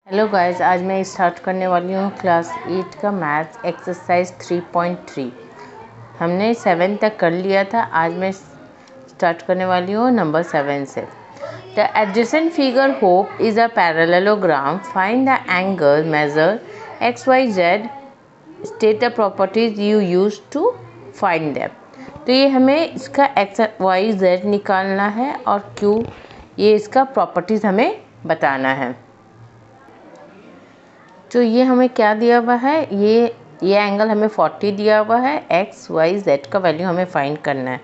Hello guys, आज मैं start करने वाली हूँ क्लास 8 का मैथ्स एक्सरसाइज 3.3। हमने 7 तक कर लिया था। आज मैं स्टार्ट करने वाली हूँ नंबर 7 से। The adjacent figure hope is a parallelogram, find the angle, measure x y z, state the properties you use to find them. तो ये हमें इसका एक्स वाई जेड निकालना है और क्यू, ये इसका प्रॉपर्टीज़ हमें बताना है। तो ये हमें क्या दिया हुआ है, ये एंगल हमें 40 दिया हुआ है। एक्स वाई जेड का वैल्यू हमें फाइंड करना है।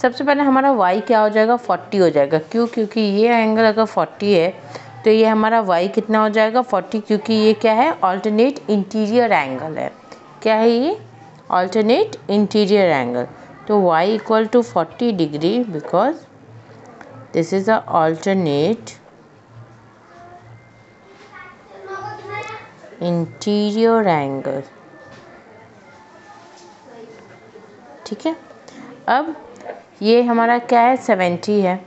सबसे पहले हमारा y क्या हो जाएगा, 40 हो जाएगा। क्यों? क्योंकि ये एंगल अगर 40 है तो ये हमारा y कितना हो जाएगा, 40, क्योंकि ये क्या है, ऑल्टरनेट इंटीरियर एंगल है। क्या है ये? Alternate interior angle. तो y equal to 40 degree because this is a alternate interior angle. ठीक है। अब ये हमारा क्या है, 70 है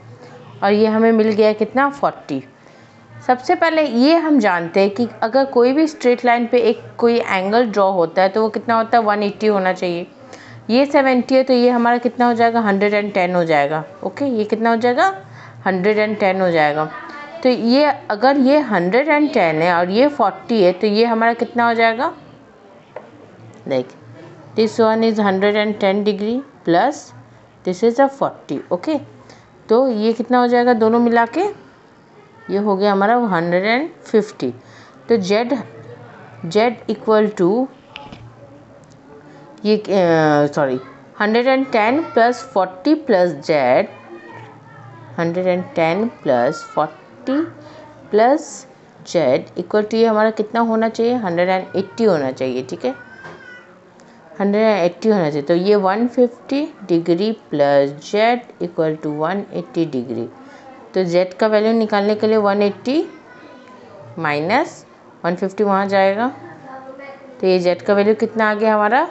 और ये हमें मिल गया कितना, 40। सबसे पहले ये हम जानते हैं कि अगर कोई भी स्ट्रेट लाइन पे एक कोई एंगल ड्रॉ होता है तो वो कितना होता है, 180 होना चाहिए। ये 70 है तो ये हमारा कितना हो जाएगा, 110 हो जाएगा। ओके, ये कितना हो जाएगा, 110 हो जाएगा। तो ये अगर ये 110 है और ये 40 है तो ये हमारा कितना हो जाएगा, देख, this one is 110 degree plus this is a 40। Okay, तो ये कितना हो जाएगा, दोनों मिला के ये हो गया हमारा 150। तो जेड इक्वल टू ये 110 plus 40 plus z, 110 plus 40 plus z equal to ये हमारा कितना होना चाहिए, 180 होना चाहिए। ठीक है, 180 होना चाहिए। तो ये 150 degree plus z equal to 180 degree. तो जेड का वैल्यू निकालने के लिए 180 माइनस 150 वहाँ जाएगा। तो ये जेड का वैल्यू कितना आ गया हमारा,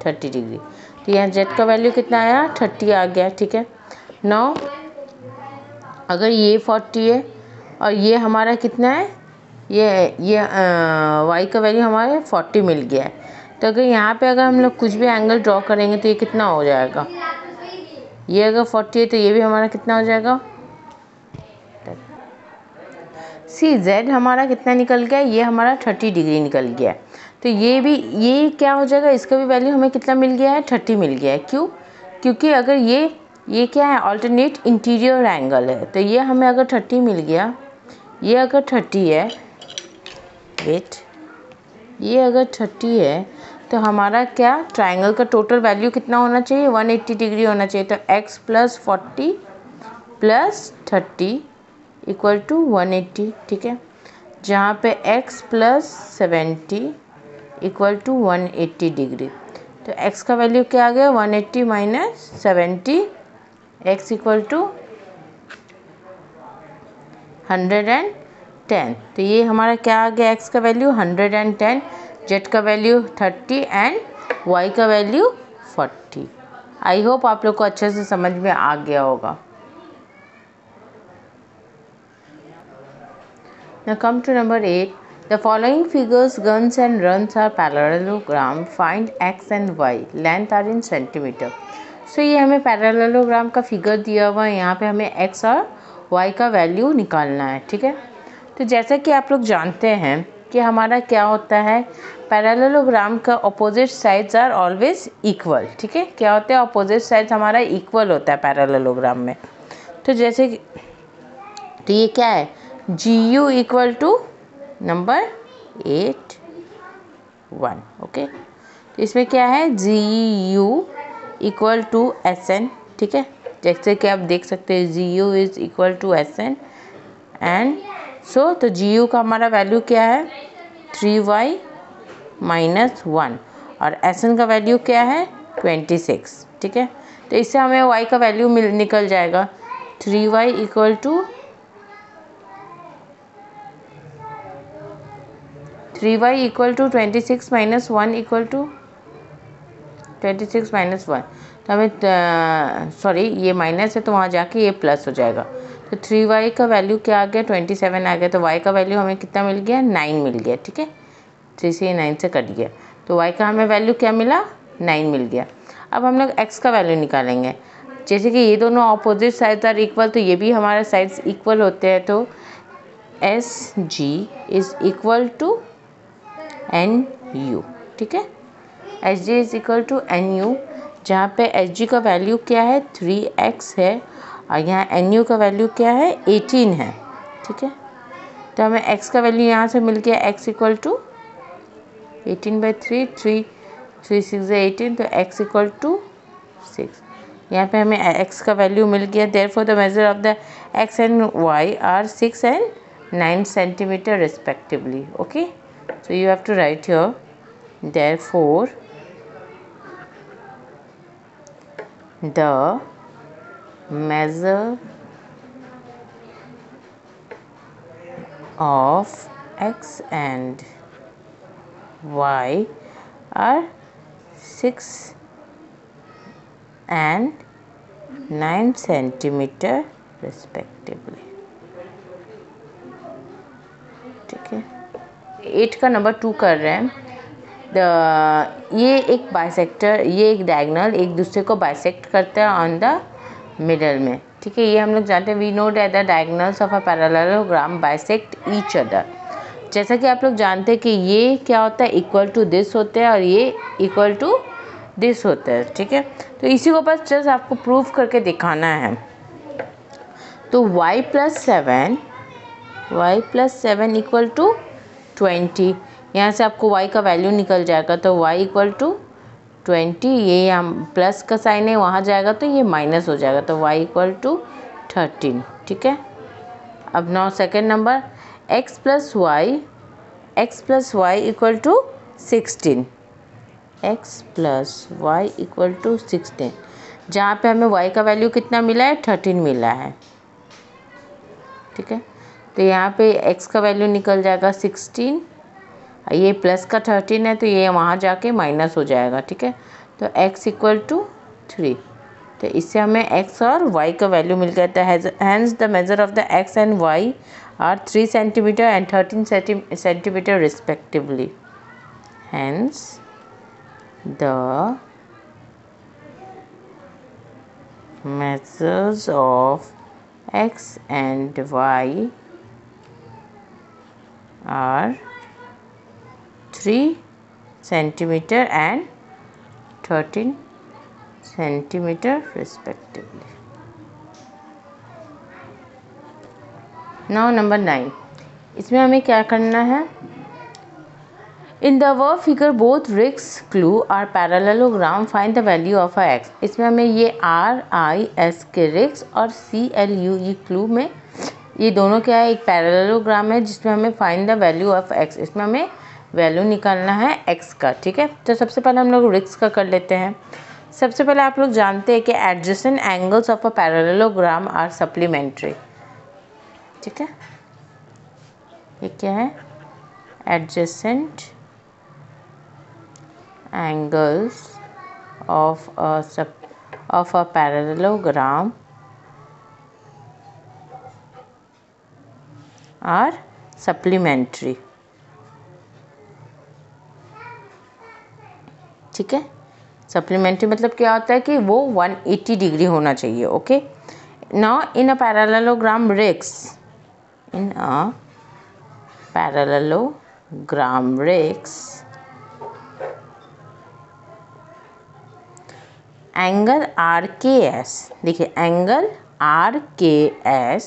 30 डिग्री। तो यहाँ जेड का वैल्यू कितना आया, 30 आ गया। ठीक है। 9 अगर ये 40 है और ये हमारा कितना है, ये वाई का वैल्यू हमारे 40 मिल गया है। तो अगर यहाँ पे अगर हम लोग कुछ भी एंगल ड्रॉ करेंगे तो ये कितना हो जाएगा, ये अगर 40 है तो ये भी हमारा कितना हो जाएगा, सी जेड हमारा कितना निकल गया, ये हमारा 30 डिग्री निकल गया। तो ये क्या हो जाएगा, इसका भी वैल्यू हमें कितना मिल गया है, 30 मिल गया है। क्यों? क्योंकि अगर ये क्या है, ऑल्टरनेट इंटीरियर एंगल है। तो ये हमें अगर 30 मिल गया, ये अगर 30 है, वेट, ये अगर 30 है तो हमारा क्या, ट्रायंगल का टोटल वैल्यू कितना होना चाहिए, 180 डिग्री होना चाहिए। तो x plus 40 plus 30 equal to 180। ठीक है, जहाँ पे x plus 70 equal to 180 degree. तो x का वैल्यू क्या आ गया, 180 माइनस 70, x इक्वल टू 110। तो ये हमारा क्या आ गया, x का वैल्यू 110, z का वैल्यू 30 एंड y का वैल्यू 40। आई होप आप लोग को अच्छे से समझ में आ गया होगा। Now come to number 8. The following figures, guns and runs are parallelogram. Find x and y. Length are in centimeter. So ये हमें पैरेललोग्राम का फिगर दिया हुआ है। यहाँ पे हमें x और y का वैल्यू निकालना है। ठीक है, तो जैसा कि आप लोग जानते हैं कि हमारा क्या होता है, पैरेललोग्राम का opposite sides are always equal. ठीक है, क्या होता है, अपोजिट साइड्स हमारा इक्वल होता है पैरेललोग्राम में। तो जैसे कि, तो ये क्या है, GU equal to number 8 1। Okay, तो इसमें क्या है, GU इक्वल टू SN। ठीक है, जैसे कि आप देख सकते हैं GU is equal to SN and so, तो GU का हमारा वैल्यू क्या है, 3y माइनस 1 और SN का वैल्यू क्या है, 26। ठीक है, तो इससे हमें y का वैल्यू निकल जाएगा, 3y equal to 3y equal to 26 minus 1 equal to 26 minus 1। तो हमें सॉरी, ये माइनस है तो वहाँ जाके ये प्लस हो जाएगा। तो 3y का वैल्यू क्या आ गया, 27 आ गया। तो y का वैल्यू हमें कितना मिल गया, 9 मिल गया। ठीक है, 3 से 9 से कट गया, तो y का हमें वैल्यू क्या मिला, 9 मिल गया। अब हम लोग x का वैल्यू निकालेंगे। जैसे कि ये दोनों ऑपोजिट साइड्स आर इक्वल, तो ये भी हमारे साइड्स इक्वल होते हैं। तो s g is equal to n u. ठीक है, h g is equal to n u, जहाँ पे एच जी का वैल्यू क्या है, 3x है, और यहाँ एन यू का वैल्यू क्या है, 18 है। ठीक है, तो हमें x का वैल्यू यहाँ से मिल गया, x इक्वल टू 18/3, 3 6 18, तो x इक्वल टू 6। यहाँ पे हमें x का वैल्यू मिल गया। Therefore the measure of the x and y are 6 and 9 centimetre respectively. Okay, so you have to write here, therefore the measure of x and y are 6 and 9 centimetre respectively. ठीक है, 8 का number 2 कर रहे हैं। ये एक bisector, ये एक डायगोनल एक दूसरे को बाइसेक्ट करता है ऑन द मिडल में। ठीक है, ये हम लोग जानते हैं, we know that the diagonals of a parallelogram bisect each other. जैसा कि आप लोग जानते हैं कि ये क्या होता है, इक्वल टू दिस होते हैं, और ये इक्वल टू दिस होता है। ठीक है, तो इसी को बस जस्ट आपको प्रूव करके दिखाना है। तो y प्लस 7 इक्वल टू 20, यहाँ से आपको y का वैल्यू निकल जाएगा। तो y इक्वल टू 20, ये हम प्लस का साइन है, वहाँ जाएगा तो ये माइनस हो जाएगा, तो y इक्वल टू 13। ठीक है, अब now second number, x plus y equal to 16, x plus y equal to 16, जहाँ पे हमें y का वैल्यू कितना मिला है, 13 मिला है। ठीक है, तो यहाँ पे x का वैल्यू निकल जाएगा 16, ये प्लस का 13 है, तो ये वहाँ जाके माइनस हो जाएगा। ठीक है, तो x इक्वल टू 3, तो इससे हमें x और y का वैल्यू मिल गया था। Hence the measure of the x and y are 3 centimetre and 13 centimetre respectively. Hence the measures of x and y are 3 centimeter and 13 centimeter respectively. Now number 9, इसमें हमें क्या करना है, In the above figure both Rick's clue are parallelogram, find the value of a x। इसमें हमें ये RIS के Rick's और CLU ये clue में, ये दोनों क्या है, एक पैरेललोग्राम है जिसमें हमें find the value of x, इसमें हमें वैल्यू निकालना है x का। ठीक है, तो सबसे पहले हम लोग Rick's का कर लेते हैं। सबसे पहले आप लोग जानते हैं कि adjacent angles of a parallelogram are supplementary. ठीक है, ये क्या है, adjacent angles of a parallelogram are supplementary। ठीक है, सप्लीमेंट्री मतलब क्या होता है कि वो 180 डिग्री होना चाहिए। Okay, now in a parallelogram Rick's, in a parallelogram Rick's, angle RKS, देखिए एंगल RKS,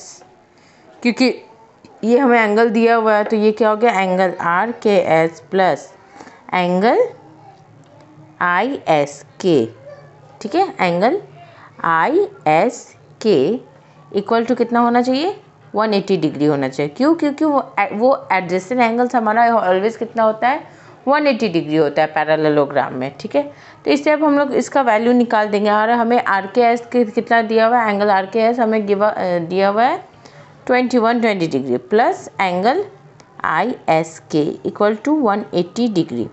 क्योंकि ये हमें एंगल दिया हुआ है तो ये क्या हो गया, angle RKS plus angle ISK। ठीक है, एंगल ISK इक्वल टू कितना होना चाहिए, 180 डिग्री होना चाहिए। क्यों, क्योंकि वो एडजेसेंट एंगल्स हमारा ऑलवेज कितना होता है, 180 डिग्री होता है पैरेललोग्राम में। ठीक है, तो इससे अब हम लोग इसका वैल्यू निकाल देंगे। और हमें RKS कितना दिया हुआ है, एंगल RKS हमें दिया हुआ है 20 degree plus angle ISK equal to 180 degree.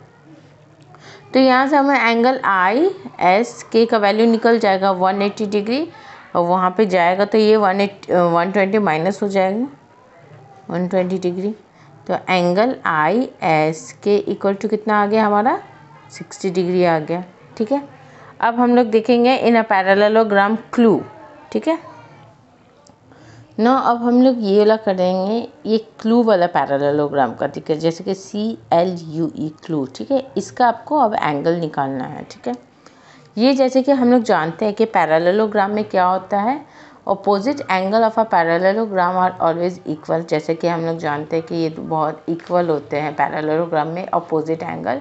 तो यहाँ से हमें एंगल ISK का वैल्यू निकल जाएगा 180 डिग्री, और वहाँ पे जाएगा तो ये 120 माइनस हो जाएगा 120 डिग्री। तो एंगल आई एस के इक्वल टू कितना आ गया हमारा 60 डिग्री आ गया। ठीक है, अब हम लोग देखेंगे इन अ पैरेललोग्राम क्लू। ठीक है ना, अब हम लोग ये वाला करेंगे, ये क्लू वाला पैरेललोग्राम का। ठीक है, जैसे कि CLUE क्लू। ठीक है, इसका आपको अब एंगल निकालना है। ठीक है, ये जैसे कि हम लोग जानते हैं कि पैरेललोग्राम में क्या होता है, opposite angle of a parallelogram are always equal. जैसे कि हम लोग जानते हैं कि ये बहुत इक्वल होते हैं पैरेललोग्राम में, अपोजिट एंगल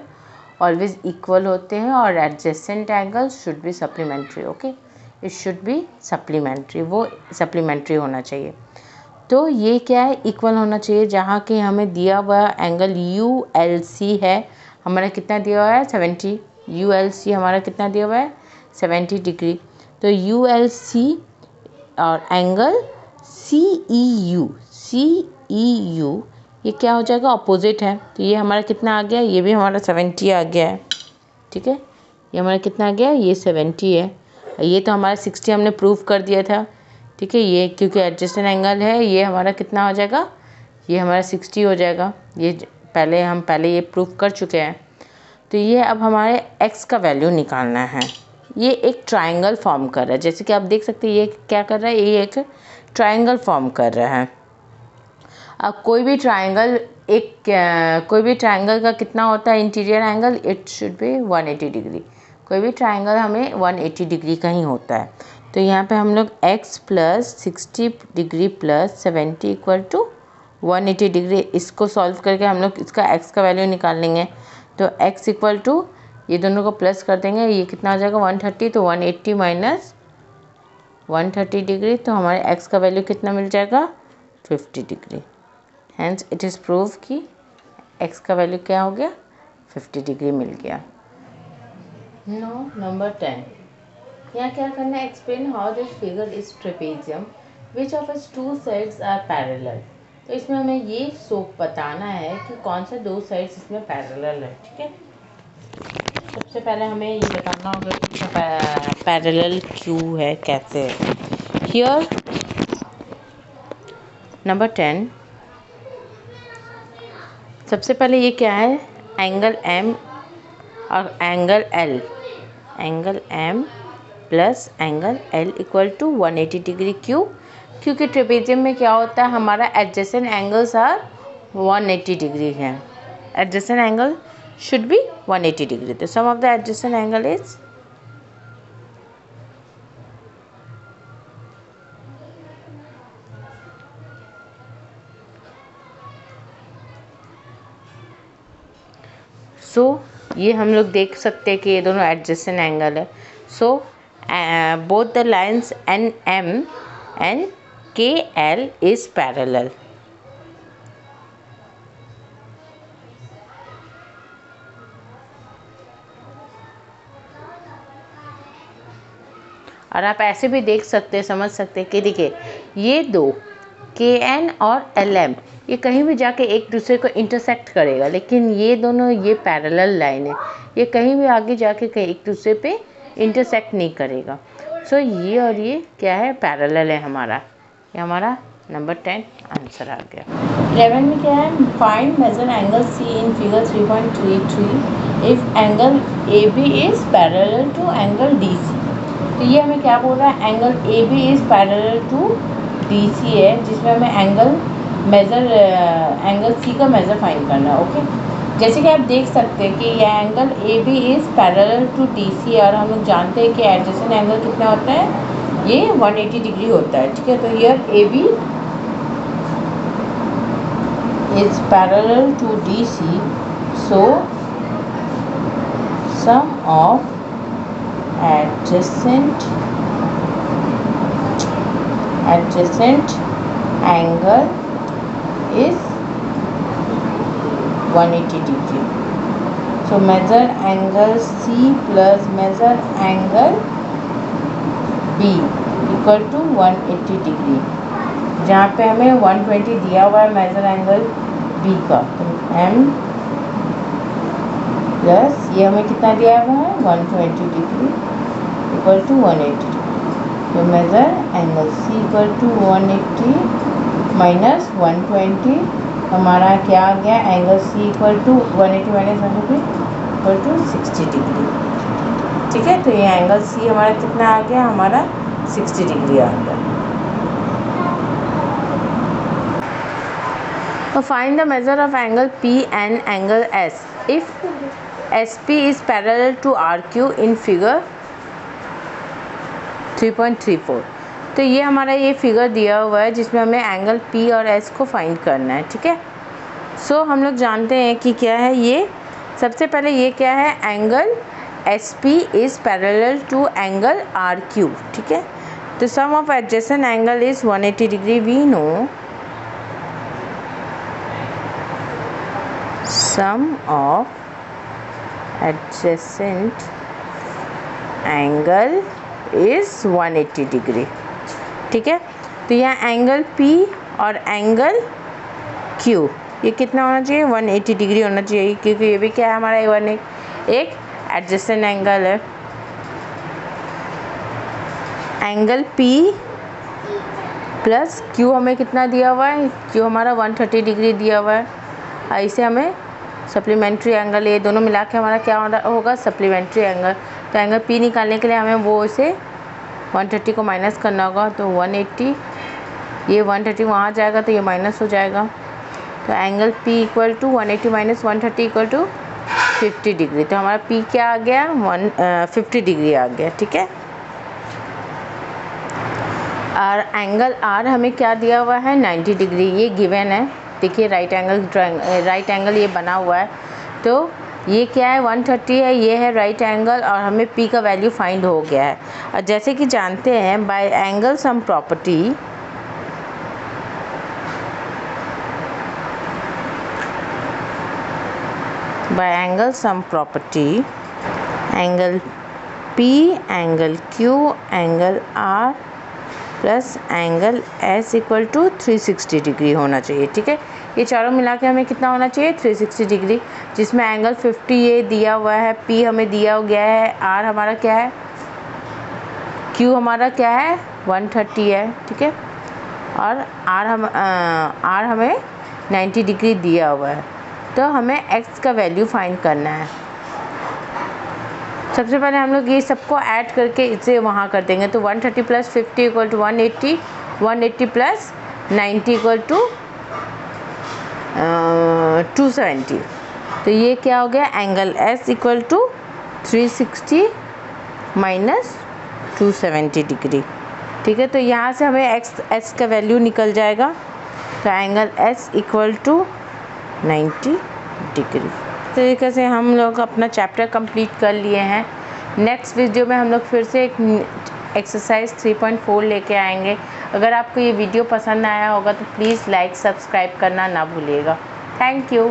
ऑलवेज इक्वल होते हैं और adjacent angle should be supplementary. Okay, it should be supplementary, वो सप्लीमेंट्री होना चाहिए। तो ये क्या है, इक्वल होना चाहिए। जहाँ कि हमें दिया हुआ एंगल ULC है, हमारा कितना दिया हुआ है 70। ULC हमारा कितना दिया हुआ है 70 डिग्री। तो ULC और एंगल CEU ये क्या हो जाएगा, अपोजिट है। तो ये हमारा कितना आ गया, ये भी हमारा 70 आ गया है। ठीक है, ये हमारा कितना आ गया, ये 70 है। ये तो हमारा 60 हमने प्रूव कर दिया था। ठीक है, ये क्योंकि एडजेसेंट एंगल है, ये हमारा कितना हो जाएगा, ये हमारा 60 हो जाएगा। ये पहले ये प्रूव कर चुके हैं। तो ये अब हमारे x का वैल्यू निकालना है। ये एक ट्रायंगल फॉर्म कर रहा है, जैसे कि आप देख सकते हैं ये क्या कर रहा है, ये एक ट्रायंगल फॉर्म कर रहा है। अब कोई भी ट्रायंगल का कितना होता है interior angle, it should be 180 degree. कोई भी ट्रायंगल हमें 180 डिग्री का ही होता है। तो यहाँ पे हम लोग x plus 60 degree plus 70 equal to 180 degree, इसको सॉल्व करके हम लोग इसका x का वैल्यू निकाल लेंगे। तो x इक्वल टू ये दोनों को प्लस कर देंगे, ये कितना हो जाएगा 130। तो 180 माइनस 130 डिग्री, तो हमारे x का वैल्यू कितना मिल जाएगा 50 degree. Hence it is prove कि x का वैल्यू क्या हो गया 50 डिग्री मिल गया। नो नंबर 10, यहाँ क्या करना है, explain how this figure is trapezium which of its two sides are parallel. तो इसमें हमें ये बताना है कि कौन सा दो साइड्स इसमें पैरेलल है। ठीक है, सबसे पहले हमें ये बताना होगा कि पैरेलल क्यों है, कैसे है। हियर नंबर 10, सबसे पहले ये क्या है, एंगल M और angle L, angle M plus angle L equal to 180 degree. क्यों, क्योंकि ट्रेपेजियम में क्या होता है, हमारा एडजेसेंट एंगल्स आर 180 डिग्री है। Adjacent angle should be 180 degree. तो sum of the adjacent angle is ये हम लोग देख सकते हैं कि ये दोनों एडजेसेंट एंगल है। Both the lines NM and KL is parallel। और आप ऐसे भी देख सकते हैं, समझ सकते हैं कि देखिए ये दो KN और LM ये कहीं भी जाके एक दूसरे को इंटरसेक्ट करेगा, लेकिन ये दोनों ये पैरेलल लाइन है, ये कहीं भी आगे जाके कहीं एक दूसरे पे इंटरसेक्ट नहीं करेगा। ये और ये क्या है, पैरेलल है हमारा। ये हमारा नंबर 10 आंसर आ गया। 11 में क्या है, find measure angle C in figure 3.33 if angle AB is parallel to angle DC। तो ये हमें क्या बोल रहा है, angle AB is parallel to DC है, जिसमें हमें एंगल C का मेजर फाइंड करना है। ओके, जैसे कि आप देख सकते हैं कि ये angle AB is parallel to DC और हम लोग जानते हैं कि एडजेसेंट एंगल कितना होता है, ये 180 डिग्री होता है। ठीक है, तो here AB is parallel to DC, so sum of adjacent angle is 180 degree. So measure angle C plus measure angle B equal to 180 degree। जहाँ पे हमें 120 दिया हुआ है मेजर एंगल B का, तो M प्लस ये हमें कितना दिया हुआ है 120 डिग्री इक्वल टू 180 डिग्री। तो measure angle C equal to 180 minus 120, हमारा क्या आ गया, angle C equal to 180 minus 120 equal to 60 degree. ठीक है, तो ये एंगल C हमारा कितना आ गया, हमारा 60 डिग्री आ गया। तो find the measure of angle P and angle S if SP is parallel to RQ in figure 3.34। तो ये हमारा ये फिगर दिया हुआ है जिसमें हमें एंगल P और S को फाइंड करना है। ठीक है, सो हम लोग जानते हैं कि क्या है ये, सबसे पहले ये क्या है, angle SP is parallel to angle RQ। ठीक है, तो sum of adjacent angle is 180 degree. We know sum of adjacent angle is 180 degree. ठीक है, तो यहाँ एंगल P और एंगल Q ये कितना होना चाहिए, 180 डिग्री होना चाहिए, क्योंकि ये भी क्या है, हमारा एक एडजेसेंट एंगल है। एंगल P प्लस Q हमें कितना दिया हुआ है, Q हमारा 130 डिग्री दिया हुआ है। ऐसे हमें सप्लीमेंट्री एंगल, ये दोनों मिला के हमारा क्या होगा, सप्लीमेंट्री एंगल। तो एंगल P निकालने के लिए हमें वो इसे 130 को माइनस करना होगा, तो 180, ये 130 वहाँ जाएगा तो ये माइनस हो जाएगा। तो angle P equal to 180 minus 130 equal to 50 degree. तो हमारा P क्या आ गया, 50 डिग्री आ गया। ठीक है, और एंगल R हमें क्या दिया हुआ है, 90 डिग्री, ये गिवन है। देखिए राइट एंगल ये बना हुआ है, तो ये क्या है, 130 है, ये है राइट एंगल, और हमें P का वैल्यू फाइंड हो गया है। और जैसे कि जानते हैं by angle sum property, angle P, angle Q, angle R plus angle S equal to 360 degree होना चाहिए। ठीक है, ये चारों मिला के हमें कितना होना चाहिए, 360 डिग्री, जिसमें एंगल 50 ये दिया हुआ है, P हमें दिया गया है, R हमारा क्या है, Q हमारा क्या है, 130 है। ठीक है, और R हमें 90 डिग्री दिया हुआ है। तो हमें X का वैल्यू फाइंड करना है। सबसे पहले हम लोग ये सबको ऐड करके इसे वहाँ कर देंगे, तो 130 plus 50 equal to 180, 180 plus 90 equal to 270। तो ये क्या हो गया, angle S equal to 360 minus 270 degree. ठीक है, तो यहाँ से हमें S का वैल्यू निकल जाएगा, तो angle S equal to 90 degree. तरीके से हम लोग अपना चैप्टर कंप्लीट कर लिए हैं। नेक्स्ट वीडियो में हम लोग फिर से एक एक्सरसाइज 3.4 लेके आएंगे। अगर आपको ये वीडियो पसंद आया होगा तो प्लीज़ लाइक सब्सक्राइब करना ना भूलिएगा। Thank you.